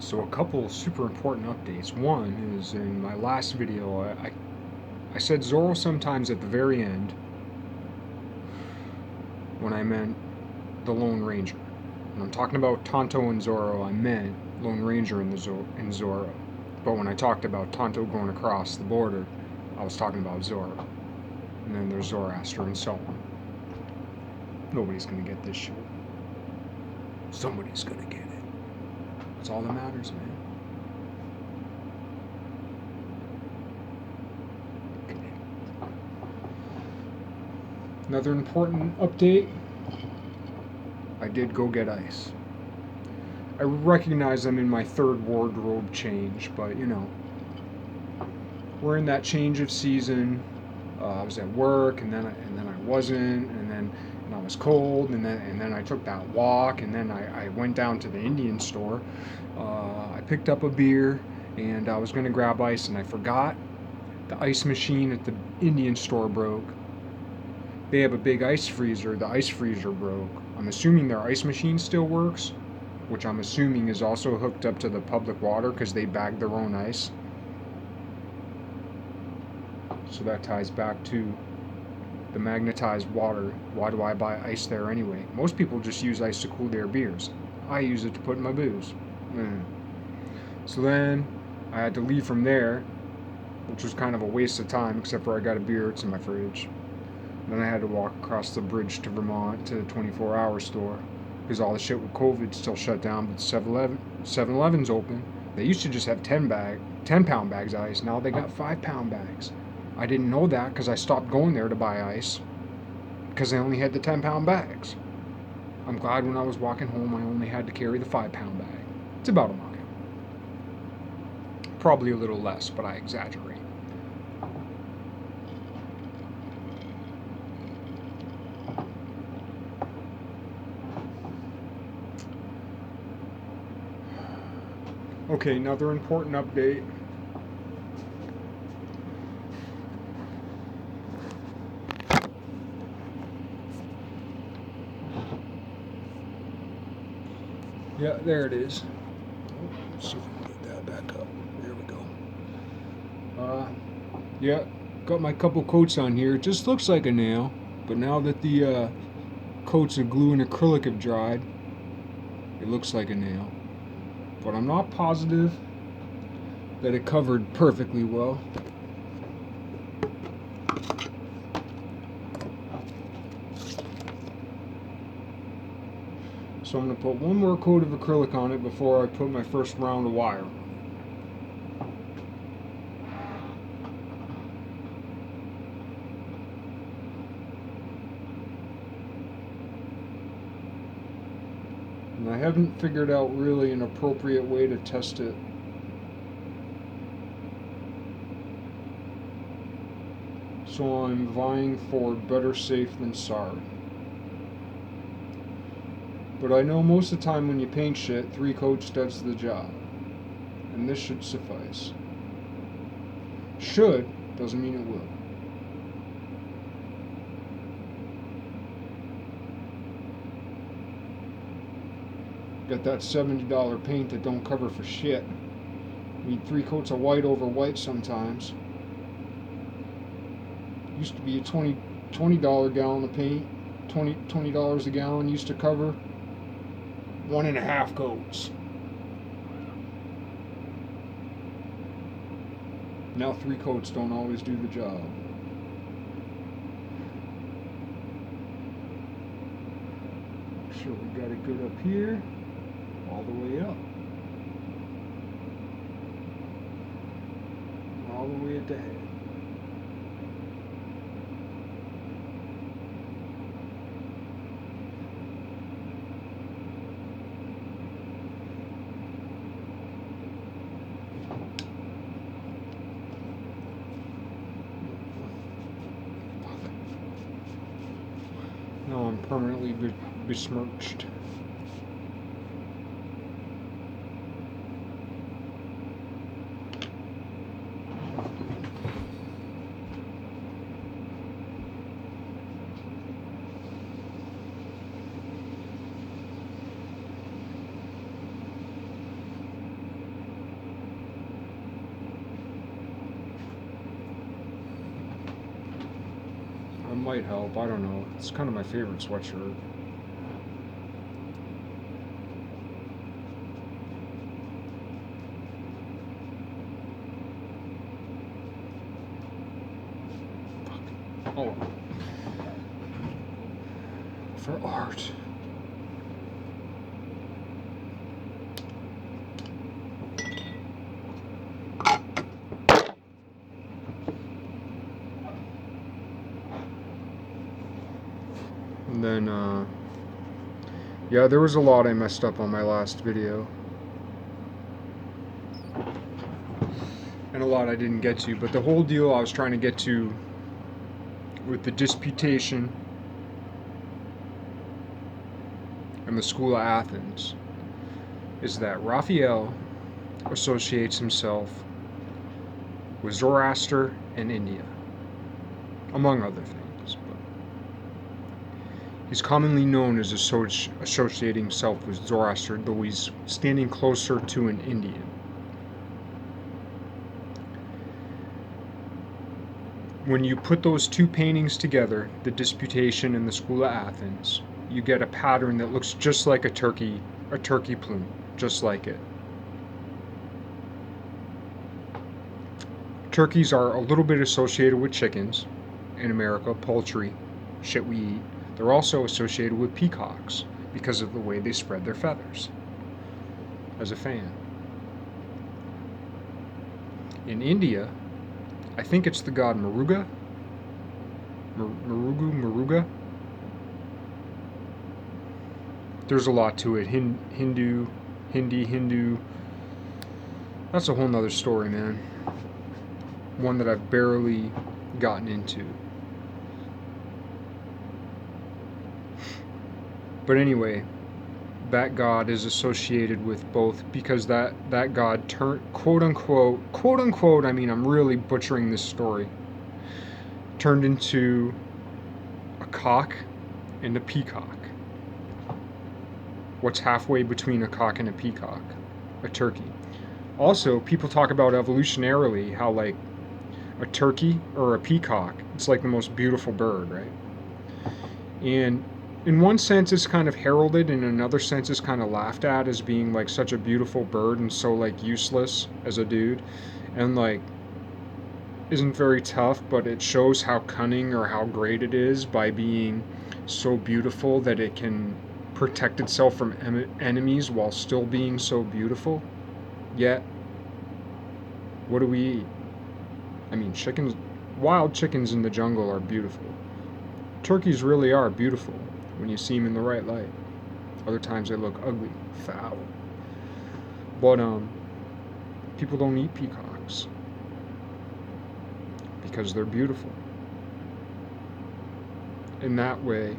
So a couple super important updates. One is in my last video, I said Zoro sometimes at the very end when I meant the Lone Ranger. When I'm talking about Tonto and Zoro, I meant Lone Ranger in Zoro. But when I talked about Tonto going across the border, I was talking about Zoro. And then there's Zoroaster and so on. Nobody's gonna get this shit. Somebody's gonna get it. That's all that matters, man. Another important update, I did go get ice. I recognize I'm in my third wardrobe change, but you know, we're in that change of season. I was at work, and then I wasn't, and I was cold, and then I took that walk, and then I went down to the Indian store. I picked up a beer, and I was gonna grab ice, and I forgot the ice machine at the Indian store broke. They have a big ice freezer. The ice freezer broke. I'm assuming their ice machine still works, which I'm assuming is also hooked up to the public water because they bag their own ice. So that ties back to the magnetized water. Why do I buy ice there anyway? Most people just use ice to cool their beers. I use it to put in my booze. So then I had to leave from there, which was kind of a waste of time, except for I got a beer, it's in my fridge. Then I had to walk across the bridge to Vermont to the 24-hour store because all the shit with COVID still shut down, but 7-Eleven's open. They used to just have 10-pound bags of ice. Now they got 5-pound bags. I didn't know that because I stopped going there to buy ice because they only had the 10-pound bags. I'm glad when I was walking home I only had to carry the 5-pound bag. It's about a mile. Probably a little less, but I exaggerate. Okay, another important update. Yeah, there it is. Let's see if we can get that back up. There we go. Yeah, got my couple coats on here. It just looks like a nail, but now that the coats of glue and acrylic have dried, it looks like a nail. But I'm not positive that it covered perfectly well. So I'm going to put one more coat of acrylic on it before I put my first round of wire. And I haven't figured out really an appropriate way to test it. So I'm vying for better safe than sorry. But I know most of the time when you paint shit, 3 coats does the job. And this should suffice. Should doesn't mean it will. Got that $70 paint that don't cover for shit. Need 3 coats of white over white sometimes. Used to be a $20 gallon of paint. $20 a gallon used to cover 1.5 coats. Now 3 coats don't always do the job. Sure, we got it good up here, all the way up, all the way at the head. Now I'm permanently besmirched. might help. I don't know. It's kind of my favorite sweatshirt. Oh. For art. And then, yeah, there was a lot I messed up on my last video. And a lot I didn't get to, but the whole deal I was trying to get to with the disputation and the School of Athens is that Raphael associates himself with Zoroaster and India, among other things. But he's commonly known as associating himself with Zoroaster, though he's standing closer to an Indian. When you put those two paintings together, the Disputation and the School of Athens, you get a pattern that looks just like a turkey plume, just like it. Turkeys are a little bit associated with chickens in America, poultry, shit we eat. They're also associated with peacocks because of the way they spread their feathers. As a fan. In India, I think it's the god Muruga. Muruga. There's a lot to it. Hindu. That's a whole nother story, man. One that I've barely gotten into. But anyway, that god is associated with both because that god turned, quote unquote, I mean, I'm really butchering this story, turned into a cock and a peacock. What's halfway between a cock and a peacock? A turkey. Also, people talk about evolutionarily how, like, a turkey or a peacock, it's like the most beautiful bird, right? And in one sense it's kind of heralded, in another sense it's kind of laughed at as being like such a beautiful bird and so like useless as a dude, and like isn't very tough, but it shows how cunning or how great it is by being so beautiful that it can protect itself from enemies while still being so beautiful. Yet, what do we eat? I mean, chickens, wild chickens in the jungle are beautiful. Turkeys really are beautiful when you see them in the right light. Other times they look ugly, foul. But people don't eat peacocks because they're beautiful. In that way,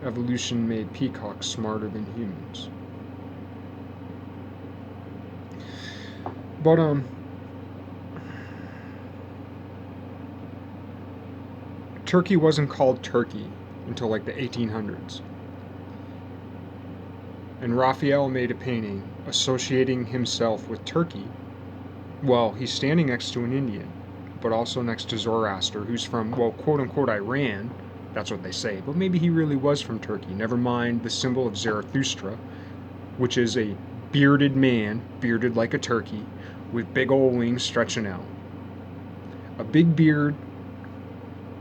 evolution made peacocks smarter than humans. But Turkey wasn't called Turkey until like the 1800s. And Raphael made a painting associating himself with Turkey. Well, he's standing next to an Indian, but also next to Zoroaster, who's from, well, quote unquote, Iran. That's what they say. But maybe he really was from Turkey. Never mind the symbol of Zarathustra, which is a bearded man, bearded like a turkey, with big old wings stretching out. A big beard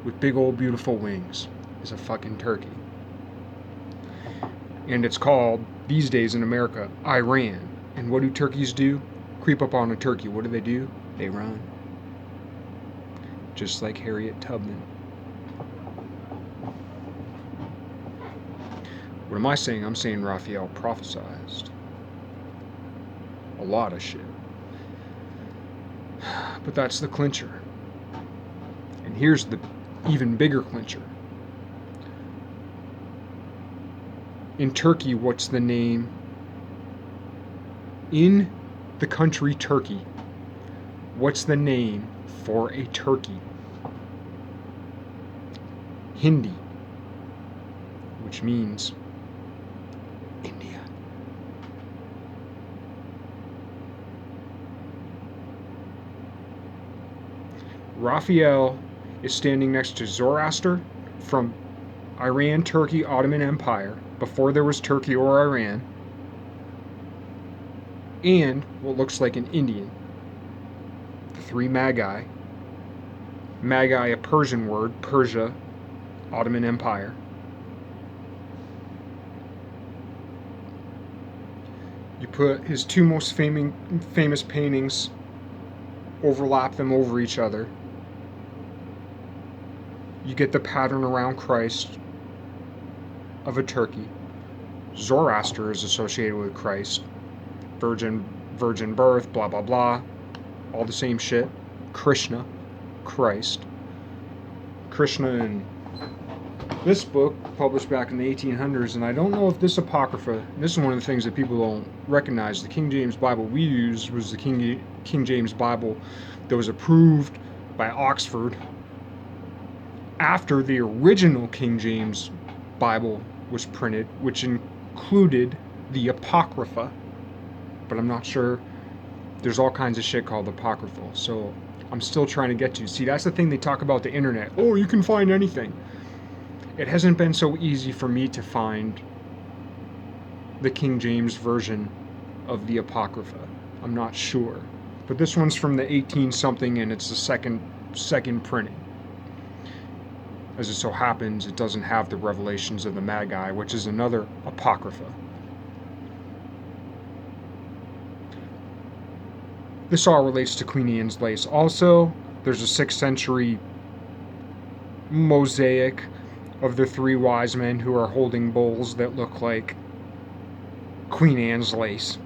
with big old beautiful wings is a fucking turkey. And it's called, these days in America, Iran. And what do turkeys do? Creep up on a turkey. What do? They run. Just like Harriet Tubman. What am I saying? I'm saying Raphael prophesized a lot of shit. But that's the clincher. And here's the even bigger clincher. In Turkey, what's the name? In the country Turkey, what's the name for a turkey? Hindi, which means India. Raphael is standing next to Zoroaster from Iran, Turkey, Ottoman Empire, before there was Turkey or Iran, and what looks like an Indian. The three Magi. Magi, a Persian word, Persia, Ottoman Empire. You put his two most famous paintings, overlap them over each other. You get the pattern around Christ of a turkey. Zoroaster is associated with Christ. Virgin birth, blah, blah, blah. All the same shit. Krishna, Christ. Krishna in this book, published back in the 1800s, and I don't know if this Apocrypha, this is one of the things that people don't recognize. The King James Bible we used was the King James Bible that was approved by Oxford after the original King James Bible was printed, which included the Apocrypha. But I'm not sure. There's all kinds of shit called apocryphal, so I'm still trying to get to. See, that's the thing they talk about the internet. Oh, you can find anything. It hasn't been so easy for me to find the King James version of the Apocrypha. I'm not sure. But this one's from the 18-something, and it's the second printing. As it so happens, it doesn't have the Revelations of the Magi, which is another Apocrypha. This all relates to Queen Anne's lace. Also, there's a 6th century mosaic of the three wise men who are holding bowls that look like Queen Anne's lace.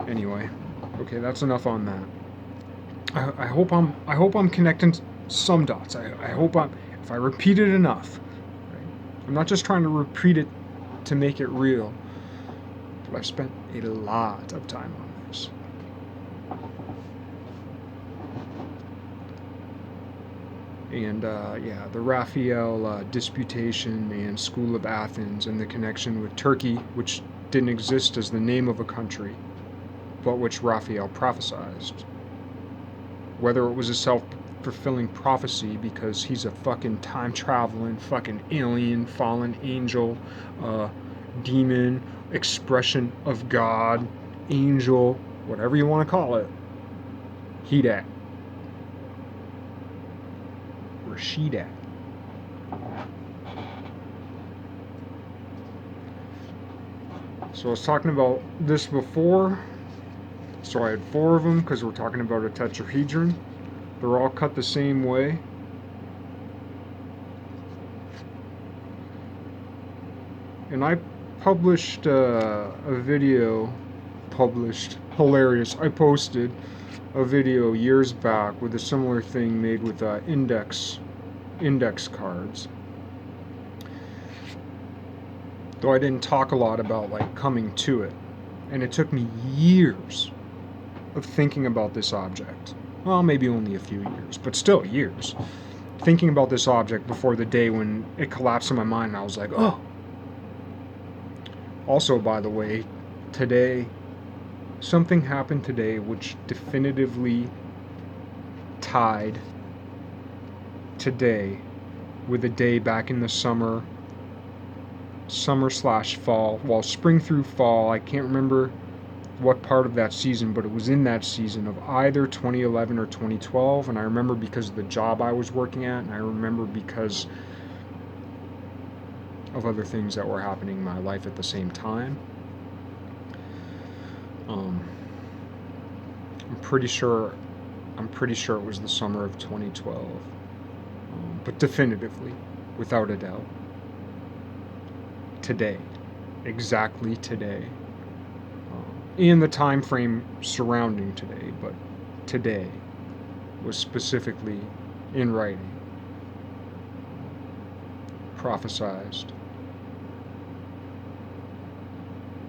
Anyway, okay, that's enough on that. I hope I'm connecting some dots. I hope if I repeat it enough. Right? I'm not just trying to repeat it to make it real, but I've spent a lot of time on this. And yeah, the Raphael Disputation and School of Athens and the connection with Turkey, which didn't exist as the name of a country, but which Raphael prophesized. Whether it was a self-fulfilling prophecy because he's a fucking time-traveling fucking alien, fallen angel, demon, expression of God, angel, whatever you want to call it, he that. Or she that. So I was talking about this before. So I had 4 of them because we're talking about a tetrahedron. They're all cut the same way. And I published a video, hilarious, I posted a video years back with a similar thing made with index cards. Though I didn't talk a lot about like coming to it. And it took me years of thinking about this object. Well, maybe only a few years, but still years. Thinking about this object before the day when it collapsed in my mind and I was like, oh. Also, by the way, today, something happened today which definitively tied today with a day back in the summer/fall, well, spring through fall. I can't remember what part of that season, but it was in that season of either 2011 or 2012, and I remember because of the job I was working at, and I remember because of other things that were happening in my life at the same time. I'm pretty sure it was the summer of 2012, but definitively, without a doubt, today, exactly today, and the time frame surrounding today, but today was specifically in writing, prophesized,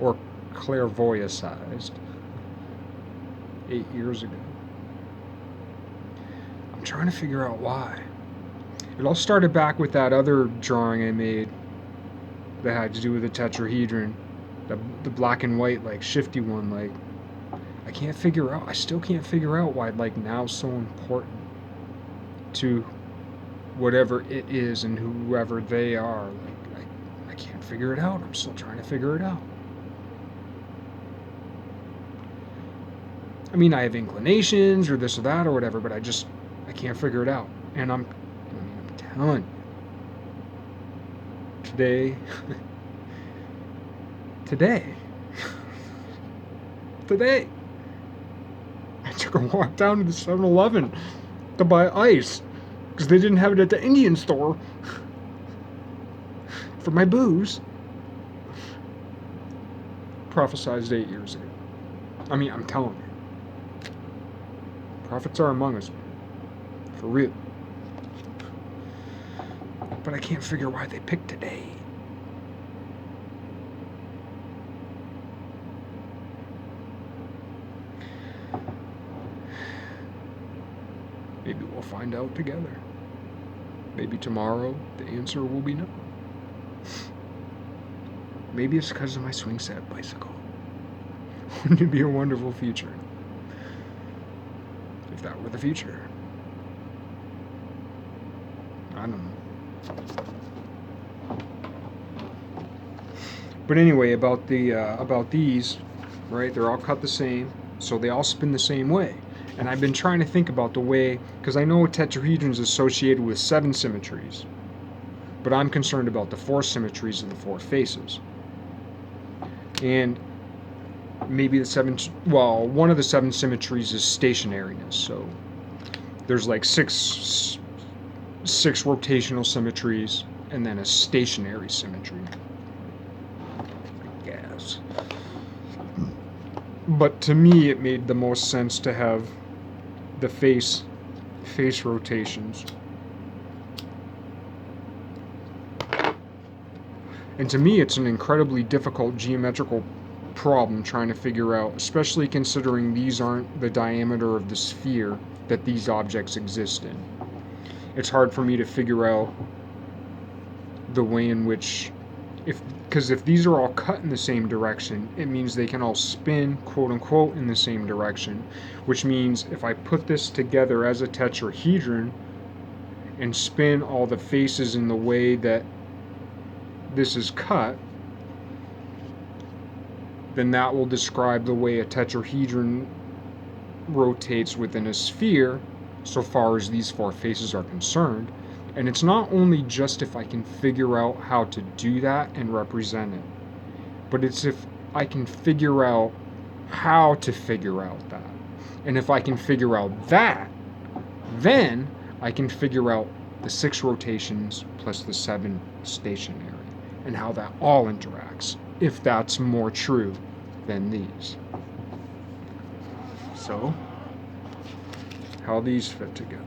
or clairvoyanced 8 years ago. I'm trying to figure out why. It all started back with that other drawing I made that had to do with the tetrahedron, the black and white, like shifty one. Like, I still can't figure out why, like, now so important to whatever it is and whoever they are. Like, I can't figure it out. I'm still trying to figure it out. I mean, I have inclinations or this or that or whatever, but I can't figure it out. And I'm telling you, today, today, I took a walk down to the 7-Eleven to buy ice because they didn't have it at the Indian store for my booze. Prophesized 8 years ago. I mean, I'm telling you. Prophets are among us. For real. But I can't figure why they picked today. Maybe we'll find out together. Maybe tomorrow the answer will be no. Maybe it's because of my swing set bicycle. Wouldn't it be a wonderful future? If that were the future. I don't know. But anyway, about these, right? They're all cut the same, so they all spin the same way. And I've been trying to think about the way, because I know a tetrahedron is associated with 7 symmetries, but I'm concerned about the 4 symmetries of the 4 faces. And maybe one of the 7 symmetries is stationariness. So there's like six rotational symmetries and then a stationary symmetry, I guess. But to me, it made the most sense to have the face rotations. And to me, it's an incredibly difficult geometrical problem trying to figure out, especially considering these aren't the diameter of the sphere that these objects exist in. It's hard for me to figure out the way in which, because if these are all cut in the same direction, it means they can all spin, quote unquote, in the same direction, which means if I put this together as a tetrahedron and spin all the faces in the way that this is cut, then that will describe the way a tetrahedron rotates within a sphere so far as these 4 faces are concerned. And it's not only just if I can figure out how to do that and represent it, but it's if I can figure out how to figure out that. And if I can figure out that, then I can figure out the 6 rotations plus the 7 stationary and how that all interacts, if that's more true than these. So, how these fit together.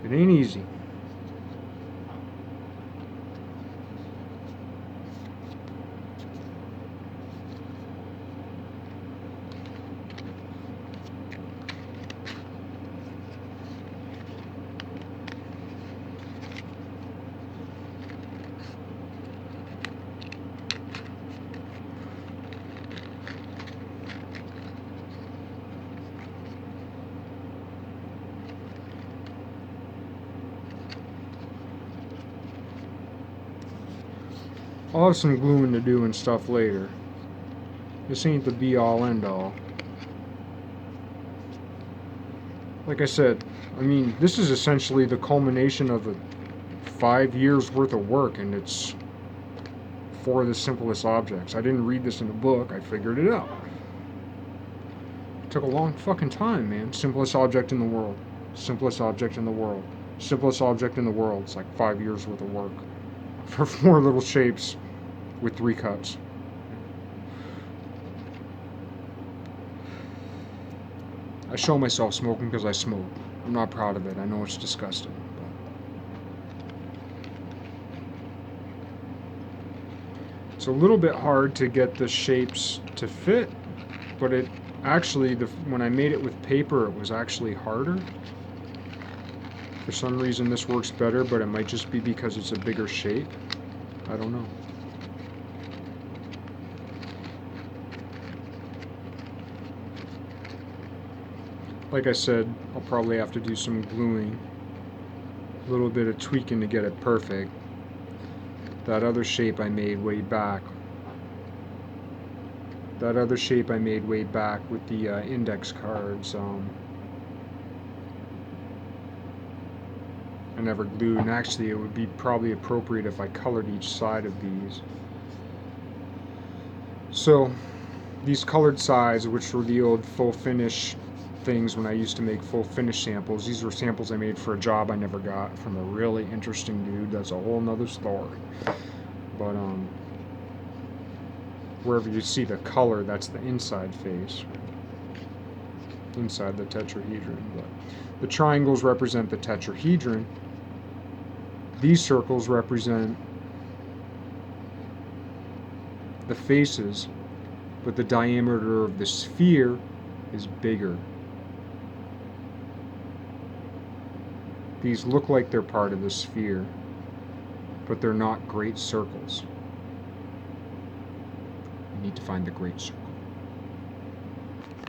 It ain't easy. I'll have some gluing to do and stuff later. This ain't the be-all, end-all. Like I said, I mean, this is essentially the culmination of 5 years worth of work, and it's for the simplest objects. I didn't read this in a book, I figured it out. It took a long fucking time, man. Simplest object in the world. Simplest object in the world. Simplest object in the world. It's like 5 years worth of work. For 4 little shapes with 3 cuts. I show myself smoking because I smoke. I'm not proud of it. I know it's disgusting. But It's a little bit hard to get the shapes to fit, but it actually, when I made it with paper, it was actually harder. For some reason this works better, but it might just be because it's a bigger shape. I don't know. Like I said, I'll probably have to do some gluing. A little bit of tweaking to get it perfect. That other shape I made way back. That other shape I made way back with the index cards. I never glued, and actually it would be probably appropriate if I colored each side of these. So these colored sides, which were the old full finish things when I used to make full finish samples, these were samples I made for a job I never got from a really interesting dude. That's a whole nother story. But wherever you see the color, that's the inside face, inside the tetrahedron. But the triangles represent the tetrahedron. These circles represent the faces, but the diameter of the sphere is bigger. These look like they're part of the sphere, but they're not great circles. We need to find the great circle.